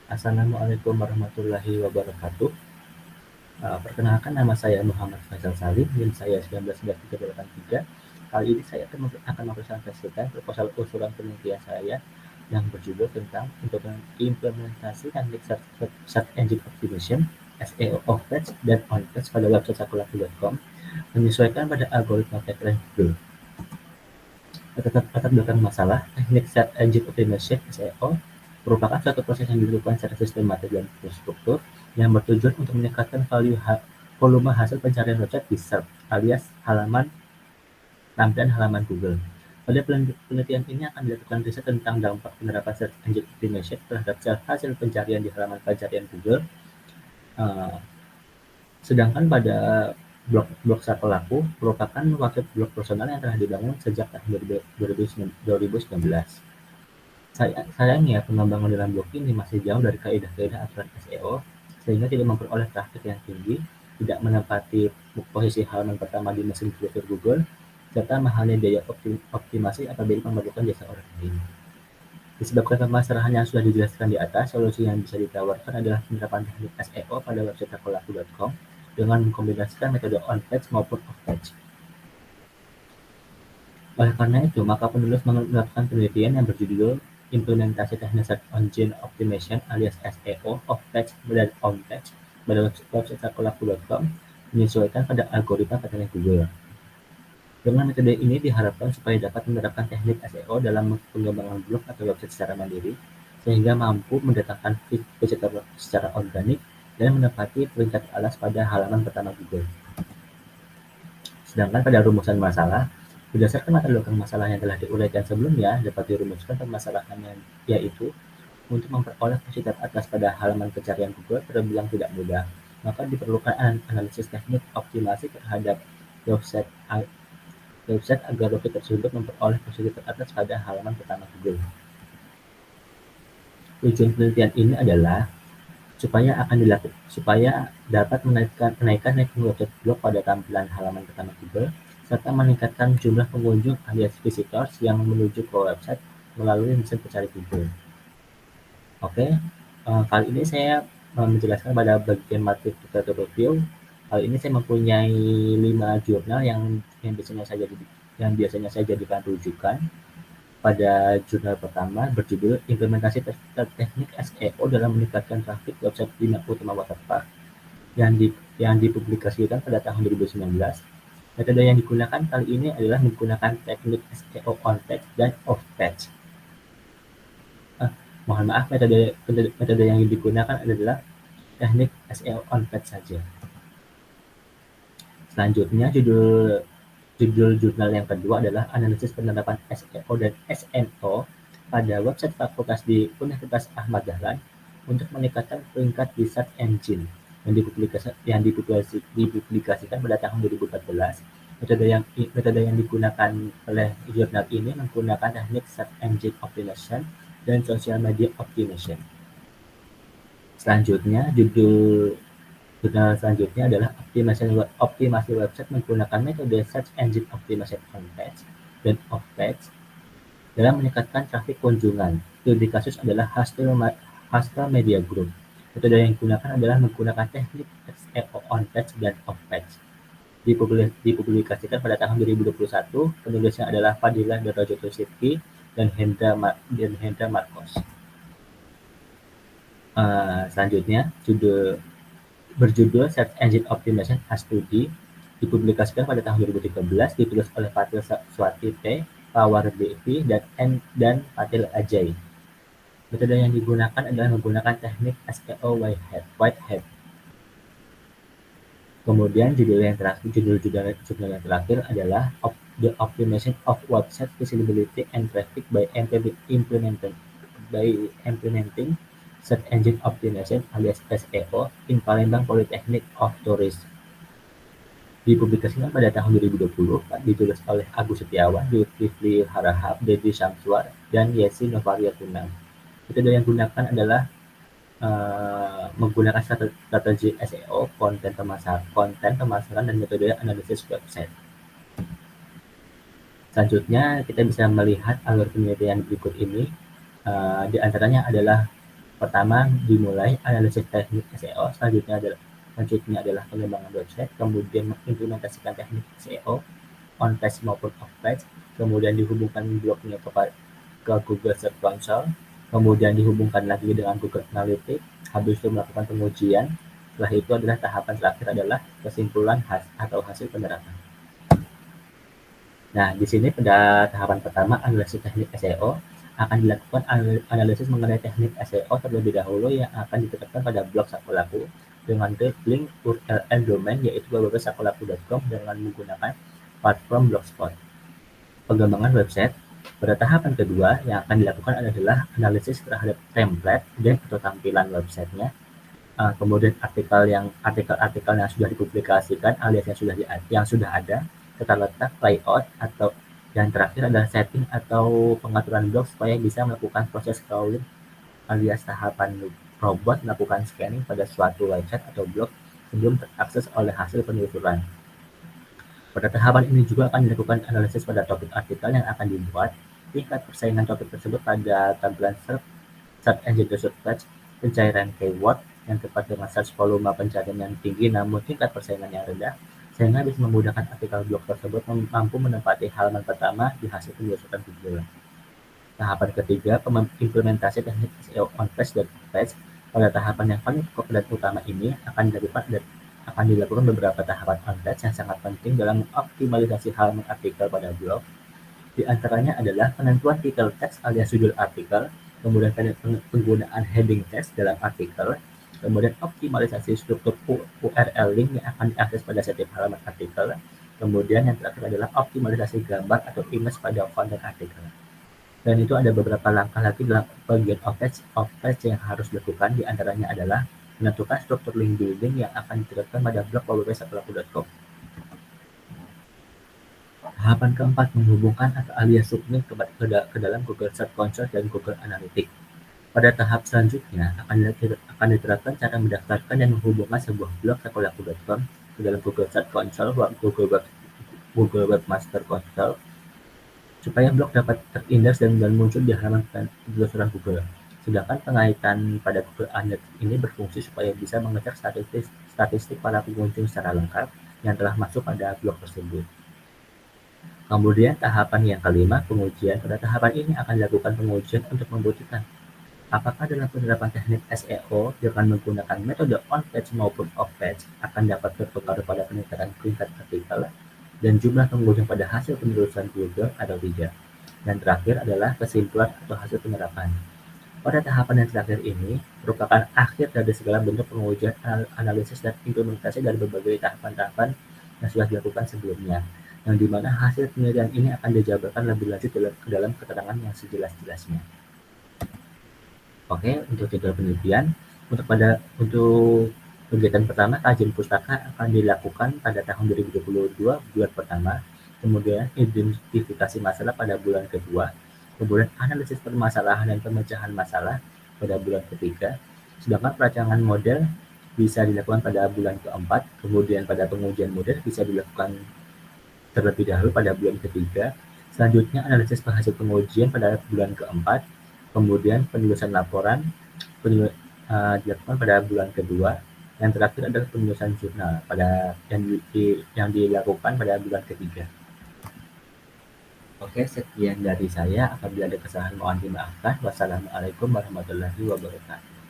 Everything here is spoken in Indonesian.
Assalamualaikum warahmatullahi wabarakatuh. Perkenalkan nama saya Muhammad Faisal Salim, NIM saya 1993. Kali ini saya akan mempresentasikan proposal usulan penelitian saya yang berjudul tentang implementasi teknik search engine optimization (SEO) off-page dan on-page pada website sakulaku.com menyesuaikan pada algoritma PageRank Google. Latar belakang masalah, teknik search engine optimization (SEO) merupakan suatu proses yang dilakukan secara sistematis dan terstruktur yang bertujuan untuk meningkatkan volume hasil pencarian website di SERP alias tampilan halaman Google. Pada penelitian ini akan dilakukan riset tentang dampak penerapan search engine optimization terhadap hasil pencarian di halaman pencarian Google. Sedangkan pada blog Sakulaku merupakan website blog personal yang telah dibangun sejak tahun 2019. Sayangnya, pengembangan dalam blog ini masih jauh dari kaidah-kaidah aturan SEO, sehingga tidak memperoleh traffic yang tinggi, tidak menempati posisi halaman pertama di mesin filter Google, serta mahalnya biaya optimasi apabila memerlukan jasa orang lain. Disebabkan permasalahan yang sudah dijelaskan di atas, solusi yang bisa ditawarkan adalah penerapan teknik SEO pada website sakulaku.com dengan mengkombinasikan metode on-page maupun off-page. Oleh karena itu, maka penulis melakukan penelitian yang berjudul Implementasi Teknik Search Engine Optimization alias SEO off-page dan on-page pada website sakulaku.com menyesuaikan pada algoritma PageRank Google. Dengan metode ini diharapkan supaya dapat menerapkan teknik SEO dalam pengembangan blog atau website secara mandiri, sehingga mampu mendatangkan visitor secara organik dan menempati peringkat alas pada halaman pertama Google. Sedangkan pada rumusan masalah, berdasarkan latar belakang masalah yang telah diuraikan sebelumnya, dapat dirumuskan permasalahannya, yaitu untuk memperoleh posisi teratas pada halaman pencarian Google terbilang tidak mudah, maka diperlukan analisis teknik optimasi terhadap website agar website tersebut memperoleh posisi teratas pada halaman pertama Google. Tujuan penelitian ini adalah supaya dapat menaikkan ranking website blog pada tampilan halaman pertama Google, serta meningkatkan jumlah pengunjung alias visitors yang menuju ke website melalui mesin pencari Google. Oke, kali ini saya menjelaskan pada bagian materi tutorial review. Kali ini saya mempunyai 5 jurnal yang biasanya saya jadikan rujukan. Pada jurnal pertama berjudul Implementasi Teknik SEO dalam Meningkatkan Trafik Website Bina Utama Waterpark yang dipublikasikan pada tahun 2019. Metode yang digunakan kali ini adalah menggunakan teknik SEO on-page dan off-page. Mohon maaf, metode yang digunakan adalah teknik SEO on-page saja. Selanjutnya, judul jurnal yang kedua adalah Analisis Penerapan SEO dan SNO pada website fakultas di Universitas Ahmad Dahlan untuk meningkatkan peringkat di search engine yang dipublikasikan pada tahun 2014. Metode yang digunakan oleh jurnal ini menggunakan teknik search engine optimization dan social media optimization. Selanjutnya, jurnal selanjutnya adalah optimasi website menggunakan metode search engine optimization on-page dan off-page dalam meningkatkan trafik kunjungan. Studi kasus adalah Hastel Media Group. Metode yang digunakan adalah menggunakan teknik SEO on-page dan off-page. Dipublikasikan pada tahun 2021. Penulisnya adalah Fadila Darajoto Sidki dan Hendra Marcos. Selanjutnya, berjudul Search Engine Optimization A Study, dipublikasikan pada tahun 2013, ditulis oleh Fatil Swati T, Pawar BV, dan Fatil Ajay. Metode yang digunakan adalah menggunakan teknik SEO Whitehead. Kemudian jurnal yang terakhir adalah The Optimization of Website Visibility and Traffic by Implementing Search Engine Optimization alias SEO in Palembang Polytechnic of Tourism. Dipublikasikan pada tahun 2020, ditulis oleh Agus Setiawan, Zulkifli Harahap, Dedi Syamsuar, dan Yesi Novaria Tunang. Metode yang digunakan adalah menggunakan strategi SEO, konten pemasaran, dan metode analisis website. Selanjutnya, kita bisa melihat alur penelitian berikut ini. Di antaranya adalah Pertama dimulai analisis teknik SEO, selanjutnya adalah pengembangan website, kemudian mengimplementasikan teknik SEO on page maupun off page, kemudian dihubungkan blognya ke Google Search Console, kemudian dihubungkan lagi dengan Google Analytics, habis itu melakukan pengujian. Setelah itu adalah tahapan terakhir adalah kesimpulan atau hasil penerapan. Nah, di sini pada tahapan pertama analisis teknik SEO akan dilakukan analisis mengenai teknik SEO terlebih dahulu yang akan diterapkan pada blog Sakulaku dengan link URL domain yaitu www.sakulaku.com dengan menggunakan platform Blogspot. Pengembangan website pada tahapan kedua yang akan dilakukan adalah analisis terhadap template dan atau tampilan websitenya, kemudian artikel-artikel yang sudah dipublikasikan alias yang sudah ada, tata letak, layout, atau yang terakhir adalah setting atau pengaturan blog supaya bisa melakukan proses crawling alias tahapan robot melakukan scanning pada suatu website atau blog sebelum terakses oleh hasil penelusuran. Pada tahapan ini juga akan dilakukan analisis pada topik artikel yang akan dibuat, tingkat persaingan topik tersebut pada tampilan search engine search page, pencairan keyword yang tepat dengan search volume pencarian yang tinggi namun tingkat persaingan yang rendah, sehingga bisa memudahkan artikel blog tersebut mampu menempati halaman pertama di hasil penelusuran Google. Tahapan ketiga, implementasi teknik SEO on page dan off page. Pada tahapan yang paling pokok dan utama ini akan dilakukan beberapa tahapan on page yang sangat penting dalam mengoptimalisasi halaman artikel pada blog. Di antaranya adalah penentuan title text alias judul artikel, kemudian penggunaan heading text dalam artikel, kemudian optimalisasi struktur URL link yang akan diakses pada setiap halaman artikel, kemudian yang terakhir adalah optimalisasi gambar atau image pada konten artikel. Dan itu ada beberapa langkah lagi dalam bagian off page yang harus dilakukan, di antaranya adalah menentukan struktur link building yang akan diterapkan pada blog www.sakulaku.com. Tahapan keempat, menghubungkan atau alias submit ke dalam Google Search Console dan Google Analytics. Pada tahap selanjutnya akan diterapkan cara mendaftarkan dan menghubungkan sebuah blog sakulaku.com ke dalam Google Search Console, Google Webmaster Console, supaya blog dapat terindeks dan muncul di halaman penelusuran Google. Sedangkan pengaitan pada Google Analytics ini berfungsi supaya bisa mengecek statistik para pengunjung secara lengkap yang telah masuk pada blog tersebut. Kemudian tahapan yang kelima, pengujian. Pada tahapan ini akan dilakukan pengujian untuk membuktikan apakah dalam penerapan teknik SEO dengan menggunakan metode on-page maupun off-page akan dapat berpengaruh pada peningkatan peringkat artikel dan jumlah pengunjung pada hasil penelusuran Google atau tidak. Dan terakhir adalah kesimpulan atau hasil penerapan. Pada tahapan yang terakhir ini merupakan akhir dari segala bentuk pengujian, analisis, dan implementasi dari berbagai tahapan-tahapan yang sudah dilakukan sebelumnya, yang dimana hasil penelitian ini akan dijabarkan lebih lanjut ke dalam keterangan yang sejelas-jelasnya. Oke, untuk jadwal penelitian, untuk kegiatan pertama, kajian pustaka akan dilakukan pada tahun 2022 bulan pertama, kemudian identifikasi masalah pada bulan kedua, kemudian analisis permasalahan dan pemecahan masalah pada bulan ketiga, sedangkan perancangan model bisa dilakukan pada bulan keempat, kemudian pada pengujian model bisa dilakukan terlebih dahulu pada bulan ketiga, selanjutnya analisis hasil pengujian pada bulan keempat, kemudian penulisan laporan dilakukan pada bulan kedua, yang terakhir adalah penulisan jurnal yang dilakukan pada bulan ketiga. Oke, sekian dari saya. Apabila ada kesalahan mohon dimaafkan. Wassalamualaikum warahmatullahi wabarakatuh.